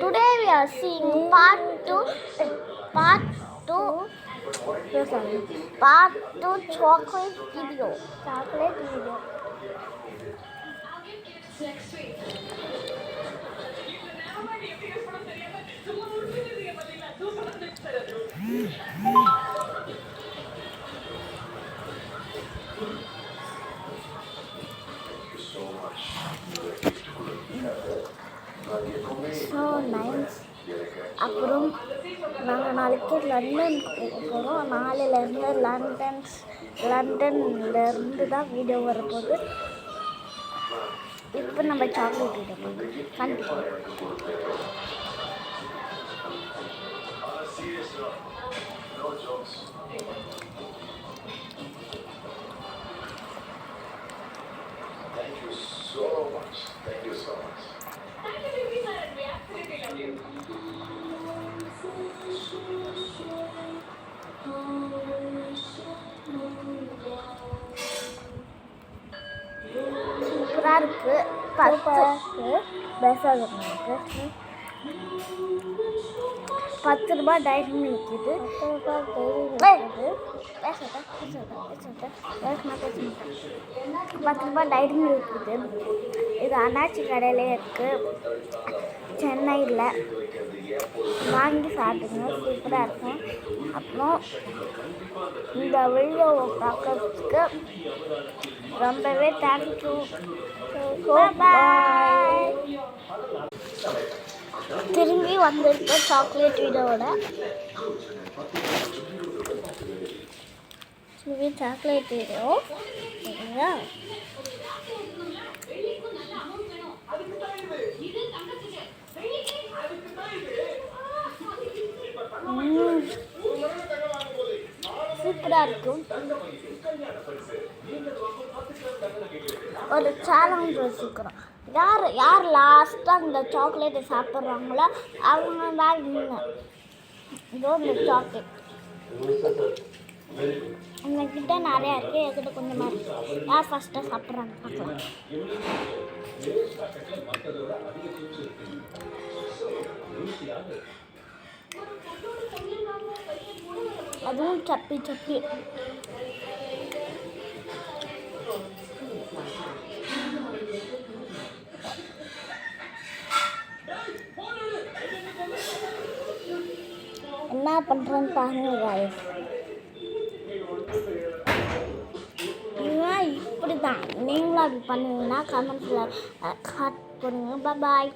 Today we are seeing part 2 chocolate video. So nice. அப்புறம் நாங்கள் நாளைக்கு லண்டனுக்கு போகிறோம். நாளையிலேருந்து லண்டன்லேருந்து தான் வீடியோ வரப்போகுது. இப்போ நம்ம சாக்லேட் வீடியோ பார்க்கலாம். கண்டிப்பாக சூப்பராக இருக்குது. ₹10 டைரி மில்க் இது. ₹10 டைரி மில்க் இது. இது அண்ணாச்சி கடையிலே இருக்குது, சென்னையில். வாங்கி சாப்பிடுங்க, சூப்பராக இருக்கும். அப்புறம் இந்த வீடியோவை பார்க்கறதுக்கு ரொம்பவே தேங்க்யூ. பாய். திரும்பி வந்திருக்க சாக்லேட் வீடியோவோட சாக்லேட் வீடியோ சூப்பராக இருக்கும். ஒரு சேலஞ்ச் வச்சுக்கிறோம். யார் லாஸ்ட்டாக இந்த சாக்லேட்டை சாப்பிட்றாங்களோ அவங்க தான் வின்னர். இதோ இந்த சாக்லேட் எங்ககிட்ட நிறையா இருக்குது, என்கிட்ட கொஞ்சமாக இருக்குது. யார் ஃபஸ்ட்டாக சாப்பிட்றாங்க பார்க்கலாம். அதுவும் சப்பி என்ன பண்ணுறேன்னு பாருங்க. இப்படி தான் நீங்களும் அப்படி பண்ணுவீங்கன்னா கமெண்ட்ஸில் காட் பண்ணுங்க. பாய்.